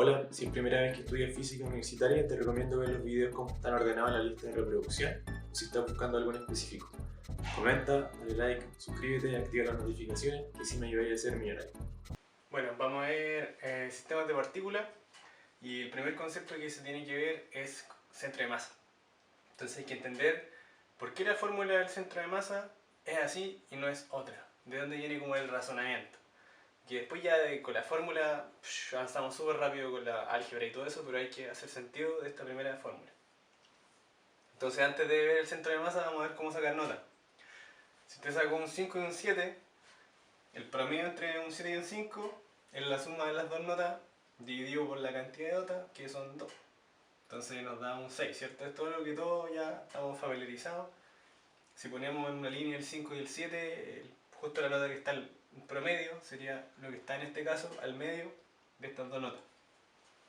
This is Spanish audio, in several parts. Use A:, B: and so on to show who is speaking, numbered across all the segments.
A: Hola, si es primera vez que estudias física universitaria, te recomiendo ver los videos como están ordenados en la lista de reproducción o si estás buscando algo en específico. Comenta, dale like, suscríbete y activa las notificaciones que sí me ayudaría a ser millonario.
B: Bueno, vamos a ver sistemas de partículas y el primer concepto que se tiene que ver es centro de masa. Entonces hay que entender por qué la fórmula del centro de masa es así y no es otra. De dónde viene como el razonamiento. Que después ya con la fórmula avanzamos súper rápido con la álgebra y todo eso, pero hay que hacer sentido de esta primera fórmula. Entonces antes de ver el centro de masa vamos a ver cómo sacar nota. Si te saco un 5 y un 7, el promedio entre un 7 y un 5 es la suma de las dos notas dividido por la cantidad de notas, que son 2. Entonces nos da un 6, ¿cierto? Esto es lo que todos ya estamos familiarizados. Si ponemos en una línea el 5 y el 7, justo la nota que está en promedio sería lo que está en este caso al medio de estas dos notas.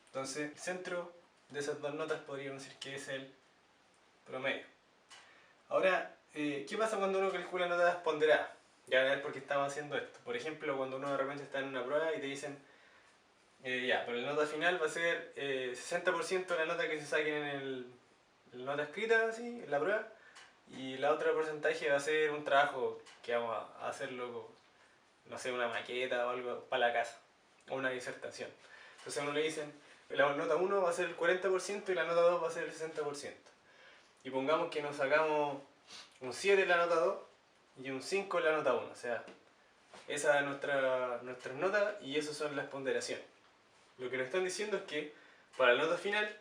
B: Entonces el centro de esas dos notas podríamos decir que es el promedio. Ahora, ¿qué pasa cuando uno calcula notas ponderadas? Ya van a ver por qué estamos haciendo esto. Por ejemplo, cuando uno de repente está en una prueba y te dicen ya, pero la nota final va a ser 60% de la nota que se saquen en la nota escrita, así, en la prueba, y la otra porcentaje va a ser un trabajo que vamos a hacerlo, no sé, una maqueta o algo para la casa, o una disertación. Entonces a uno le dicen, la nota 1 va a ser el 40% y la nota 2 va a ser el 60%. Y pongamos que nos sacamos un 7 en la nota 2 y un 5 en la nota 1, o sea, esa es nuestra nota y esas son las ponderaciones. Lo que nos están diciendo es que para la nota final,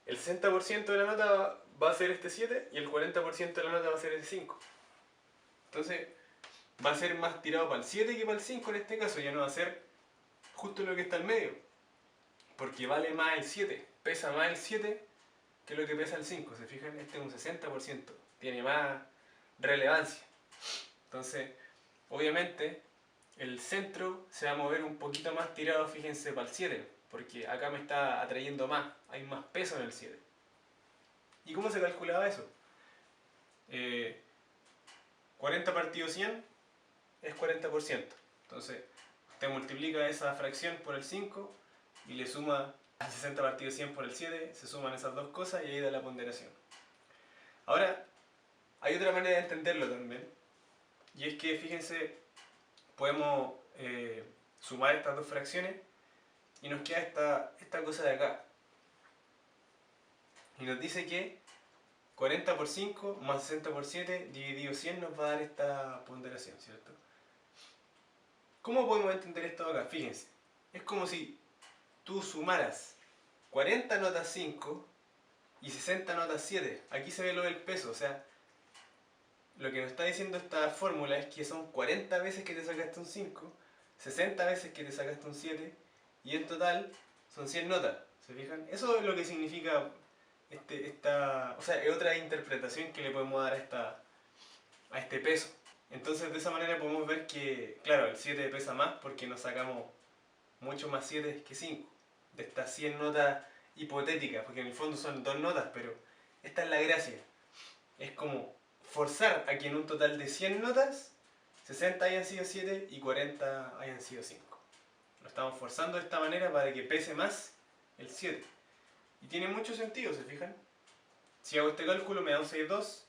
B: el 60% de la nota va a ser este 7 y el 40% de la nota va a ser el 5. Entonces, va a ser más tirado para el 7 que para el 5 en este caso, ya no va a ser justo lo que está al medio. Porque vale más el 7, pesa más el 7 que lo que pesa el 5. ¿Se fijan? Este es un 60%, tiene más relevancia. Entonces, obviamente, el centro se va a mover un poquito más tirado, fíjense, para el 7, porque acá me está atrayendo más, hay más peso en el 7. ¿Y cómo se calculaba eso? 40 partido 100 es 40%. Entonces, usted multiplica esa fracción por el 5 y le suma al 60 partido 100 por el 7, se suman esas dos cosas y ahí da la ponderación. Ahora, hay otra manera de entenderlo también, y es que, fíjense, podemos sumar estas dos fracciones y nos queda esta cosa de acá. Y nos dice que 40 por 5 más 60 por 7 dividido 100 nos va a dar esta ponderación, ¿cierto? ¿Cómo podemos entender esto acá? Fíjense, es como si tú sumaras 40 notas 5 y 60 notas 7. Aquí se ve lo del peso, o sea, lo que nos está diciendo esta fórmula es que son 40 veces que te sacaste un 5, 60 veces que te sacaste un 7 y en total son 100 notas. ¿Se fijan? Eso es lo que significa o sea, es otra interpretación que le podemos dar a este peso. Entonces de esa manera podemos ver que, claro, el 7 pesa más porque nos sacamos mucho más 7 que 5. De estas 100 notas hipotéticas, porque en el fondo son dos notas, pero esta es la gracia. Es como forzar a que en un total de 100 notas, 60 hayan sido 7 y 40 hayan sido 5. Lo estamos forzando de esta manera para que pese más el 7. Y tiene mucho sentido, ¿se fijan? Si hago este cálculo me da un 6,2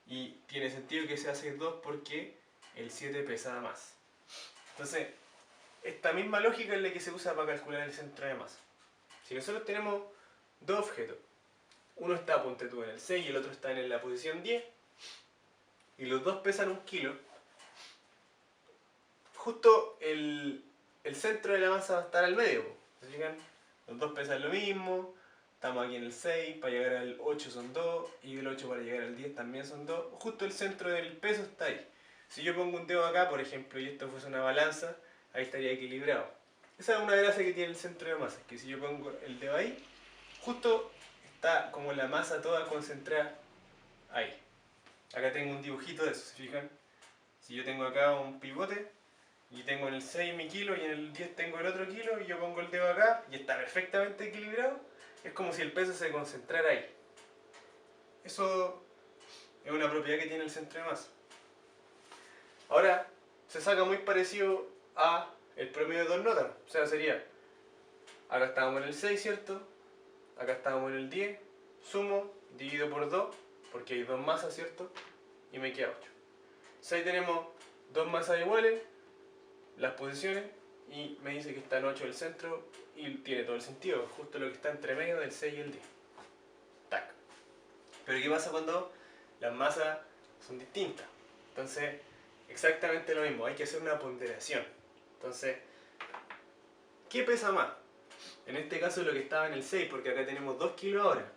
B: y tiene sentido que sea 6,2 porque el 7 pesa más. Entonces, esta misma lógica es la que se usa para calcular el centro de masa. Si nosotros tenemos dos objetos, uno está, ponte tú, en el 6 y el otro está en la posición 10, y los dos pesan 1 kilo, justo el centro de la masa va a estar al medio. ¿Se fijan? Los dos pesan lo mismo, estamos aquí en el 6, para llegar al 8 son 2, y del 8 para llegar al 10 también son 2. Justo el centro del peso está ahí. Si yo pongo un dedo acá, por ejemplo, y esto fuese una balanza, ahí estaría equilibrado. Esa es una gracia que tiene el centro de masa, que si yo pongo el dedo ahí, justo está como la masa toda concentrada ahí. Acá tengo un dibujito de eso, ¿se fijan? Si yo tengo acá un pivote, y tengo en el 6 mi kilo y en el 10 tengo el otro kilo, y yo pongo el dedo acá y está perfectamente equilibrado, es como si el peso se concentrara ahí. Eso es una propiedad que tiene el centro de masa. Ahora, se saca muy parecido a el promedio de dos notas. O sea, sería Acá estábamos en el 6, ¿cierto? Acá estábamos en el 10. Sumo, divido por 2, porque hay dos masas, ¿cierto? Y me queda 8. Entonces ahí tenemos dos masas iguales, las posiciones, y me dice que está en 8 el centro, y tiene todo el sentido, justo lo que está entre medio del 6 y el 10. Tac. Pero ¿qué pasa cuando las masas son distintas? Entonces, exactamente lo mismo, hay que hacer una ponderación. Entonces, ¿qué pesa más? En este caso lo que estaba en el 6, porque acá tenemos 2 kilos ahora.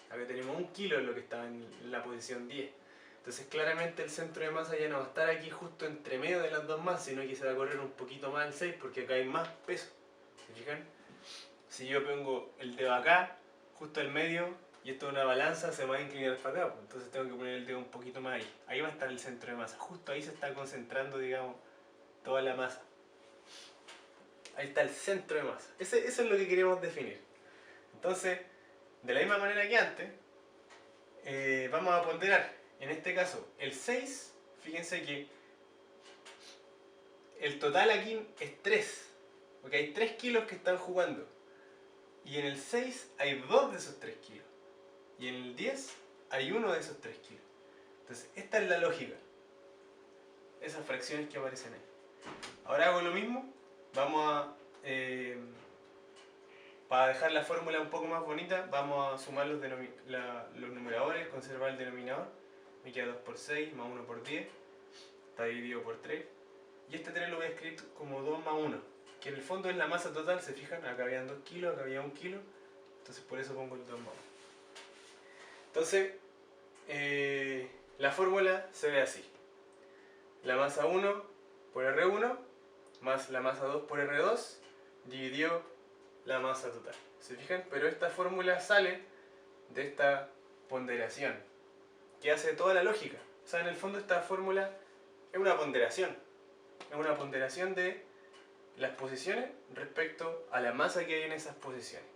B: Acá tenemos 1 kilo en lo que estaba en la posición 10. Entonces claramente el centro de masa ya no va a estar aquí justo entre medio de las dos masas, sino que se va a correr un poquito más el 6 porque acá hay más peso. ¿Se fijan? Si yo pongo el dedo acá, justo al medio, y esto es una balanza, se va a inclinar para acá. Entonces tengo que poner el dedo un poquito más ahí. Ahí va a estar el centro de masa. Justo ahí se está concentrando, digamos, toda la masa. Ahí está el centro de masa. Eso es lo que queremos definir. Entonces, de la misma manera que antes, vamos a ponderar. En este caso, el 6, fíjense que el total aquí es 3. Porque hay 3 kilos que están jugando. Y en el 6 hay 2 de esos 3 kilos. Y en el 10 hay 1 de esos 3 kilos. Entonces, esta es la lógica. Esas fracciones que aparecen ahí. Ahora hago lo mismo. Vamos a... para dejar la fórmula un poco más bonita, vamos a sumar los numeradores, conservar el denominador. Me queda 2 por 6 más 1 por 10. Está dividido por 3. Y este 3 lo voy a escribir como 2 más 1. Que en el fondo es la masa total, se fijan, acá habían 2 kilos, acá había 1 kilo. Entonces por eso pongo el 2 más 1. Entonces, la fórmula se ve así. La masa 1 por R1 más la masa 2 por R2 dividió la masa total. ¿Se fijan? Pero esta fórmula sale de esta ponderación, que hace toda la lógica. O sea, en el fondo esta fórmula es una ponderación. Es una ponderación de las posiciones respecto a la masa que hay en esas posiciones.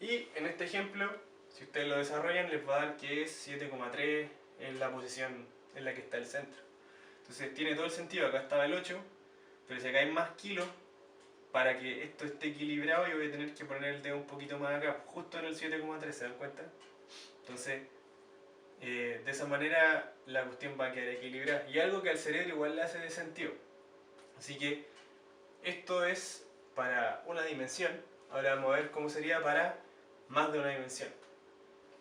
B: Y en este ejemplo, si ustedes lo desarrollan, les va a dar que es 7,3 en la posición en la que está el centro. Entonces tiene todo el sentido. Acá estaba el 8, pero si acá hay más kilos, para que esto esté equilibrado yo voy a tener que poner el dedo un poquito más acá, justo en el 7,3, ¿se dan cuenta? Entonces, de esa manera la cuestión va a quedar equilibrada. Y algo que al cerebro igual le hace de sentido. Así que esto es para una dimensión. Ahora vamos a ver cómo sería para más de una dimensión.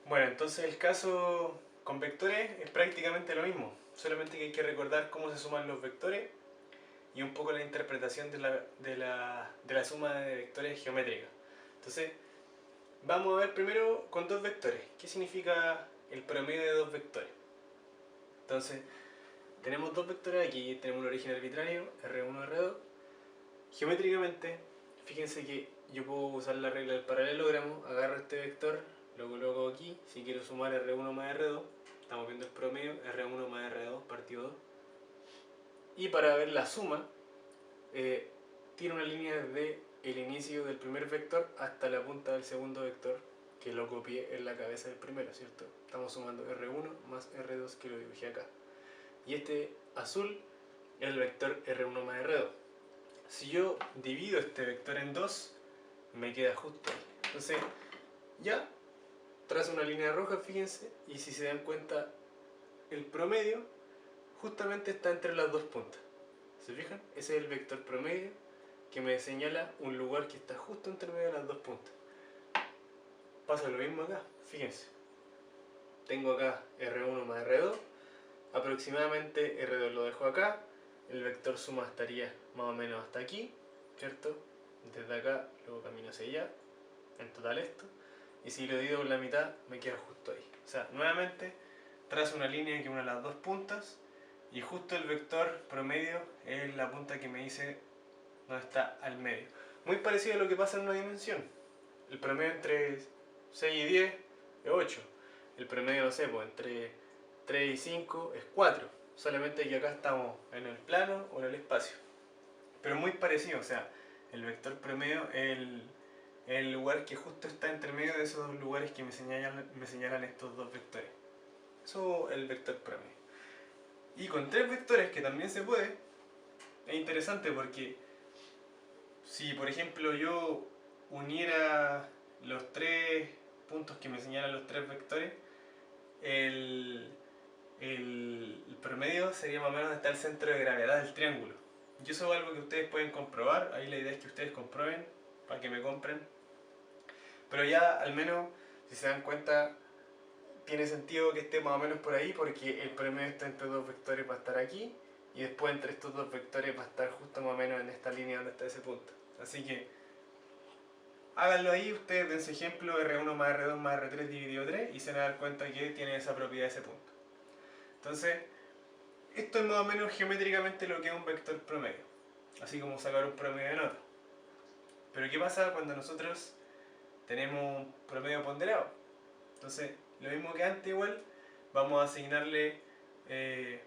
B: Bueno, entonces el caso con vectores es prácticamente lo mismo. Solamente que hay que recordar cómo se suman los vectores y un poco la interpretación de la suma de vectores geométrica. Entonces, vamos a ver primero con dos vectores. ¿Qué significa el promedio de dos vectores? Entonces, tenemos dos vectores aquí, tenemos un origen arbitrario, R1, R2. Geométricamente, fíjense que yo puedo usar la regla del paralelogramo, agarro este vector, lo coloco aquí, si quiero sumar R1 más R2, estamos viendo el promedio, R1 más R2 partido 2. Y para ver la suma, tiene una línea desde el inicio del primer vector hasta la punta del segundo vector, que lo copié en la cabeza del primero, ¿cierto? Estamos sumando R1 más R2 que lo dibujé acá. Y este azul es el vector R1 más R2. Si yo divido este vector en dos, me queda justo ahí. Entonces, ya trazo una línea roja, fíjense, y si se dan cuenta, el promedio justamente está entre las dos puntas. ¿Se fijan? Ese es el vector promedio que me señala un lugar que está justo entre medio de las dos puntas. Pasa lo mismo acá, fíjense. Tengo acá R1 más R2, aproximadamente R2 lo dejo acá, el vector suma estaría más o menos hasta aquí, ¿cierto? Desde acá, luego camino hacia allá, en total esto, y si lo divido por la mitad, me queda justo ahí. O sea, nuevamente, trazo una línea que une las dos puntas, y justo el vector promedio es la punta que me dice dónde está al medio. Muy parecido a lo que pasa en una dimensión. El promedio entre 6 y 10 es 8. El promedio, no sé, pues entre 3 y 5 es 4. Solamente que acá estamos en el plano o en el espacio. Pero muy parecido, o sea, el vector promedio es el lugar que justo está entre medio de esos dos lugares que me señalan estos dos vectores. Eso es el vector promedio. Y con tres vectores, que también se puede, es interesante porque si por ejemplo yo uniera los tres puntos que me señalan los tres vectores, el promedio sería más o menos donde está el centro de gravedad del triángulo. Y eso es algo que ustedes pueden comprobar. Ahí la idea es que ustedes comprueben para que me compren. Pero ya al menos, si se dan cuenta, tiene sentido que esté más o menos por ahí, porque el promedio está entre dos vectores, va a estar aquí, y después entre estos dos vectores va a estar justo más o menos en esta línea donde está ese punto. Así que háganlo ahí, ustedes den su ejemplo, R1 más R2 más R3 dividido 3, y se van a dar cuenta que tiene esa propiedad ese punto. Entonces, esto es más o menos geométricamente lo que es un vector promedio, así como sacar un promedio de nota. Pero ¿qué pasa cuando nosotros tenemos un promedio ponderado? Entonces, lo mismo que antes igual, vamos a asignarle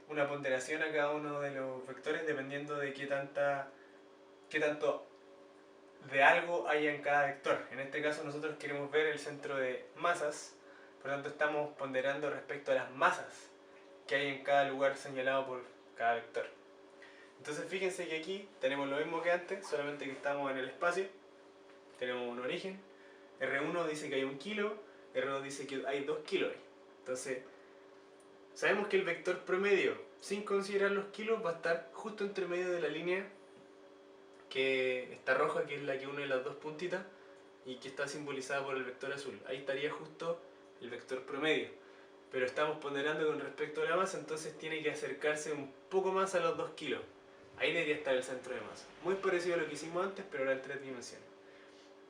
B: una ponderación a cada uno de los vectores dependiendo de qué tanto de algo haya en cada vector. En este caso nosotros queremos ver el centro de masas, por lo tanto estamos ponderando respecto a las masas que hay en cada lugar señalado por cada vector. Entonces fíjense que aquí tenemos lo mismo que antes, solamente que estamos en el espacio. Tenemos un origen, R1 dice que hay 1 kilo, R2 dice que hay 2 kilos. Entonces, sabemos que el vector promedio, sin considerar los kilos, va a estar justo entre medio de la línea que está roja, que es la que une las dos puntitas, y que está simbolizada por el vector azul. Ahí estaría justo el vector promedio. Pero estamos ponderando con respecto a la masa, entonces tiene que acercarse un poco más a los 2 kilos. Ahí debería estar el centro de masa. Muy parecido a lo que hicimos antes, pero ahora en 3 dimensiones.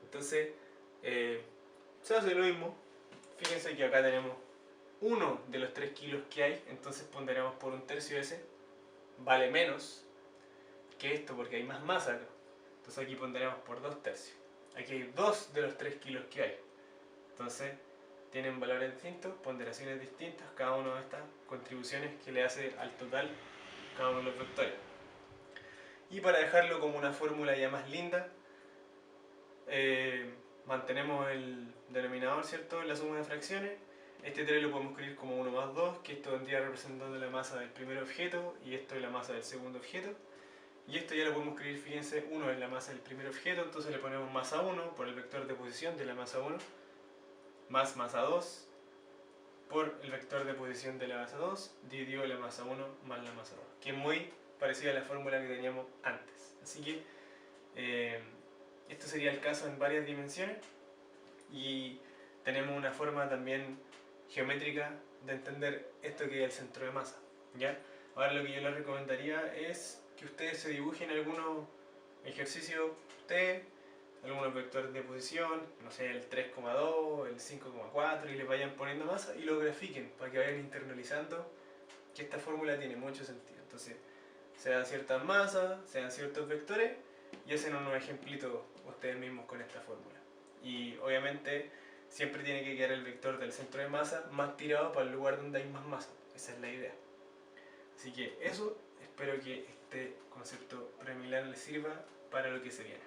B: Entonces, se hace lo mismo. Fíjense que acá tenemos uno de los 3 kilos que hay, entonces ponderamos por 1/3 ese. Vale menos que esto porque hay más masa acá. Entonces aquí ponderamos por 2/3. Aquí hay 2 de los 3 kilos que hay. Entonces, tienen valores distintos, ponderaciones distintas, cada una de estas contribuciones que le hace al total cada uno de los vectores. Y para dejarlo como una fórmula ya más linda, mantenemos el denominador, ¿cierto?, en la suma de fracciones. Este 3 lo podemos escribir como 1 más 2, que esto vendría representando la masa del primer objeto, y esto es la masa del segundo objeto. Y esto ya lo podemos escribir, fíjense, 1 es la masa del primer objeto, entonces le ponemos masa 1 por el vector de posición de la masa 1, más masa 2 por el vector de posición de la masa 2, dividido la masa 1 más la masa 2, que es muy parecida a la fórmula que teníamos antes. Así que esto sería el caso en varias dimensiones, y tenemos una forma también geométrica de entender esto que es el centro de masa, ¿ya? Ahora lo que yo les recomendaría es que ustedes se dibujen algunos ejercicios, ustedes, algunos vectores de posición, no sé, el 3,2, el 5,4, y les vayan poniendo masa y lo grafiquen para que vayan internalizando que esta fórmula tiene mucho sentido. Entonces, se dan ciertas masas, se dan ciertos vectores y hacen unos ejemplitos ustedes mismos con esta fórmula. Y obviamente siempre tiene que quedar el vector del centro de masa más tirado para el lugar donde hay más masa. Esa es la idea. Así que eso, espero que este concepto preliminar les sirva para lo que se viene.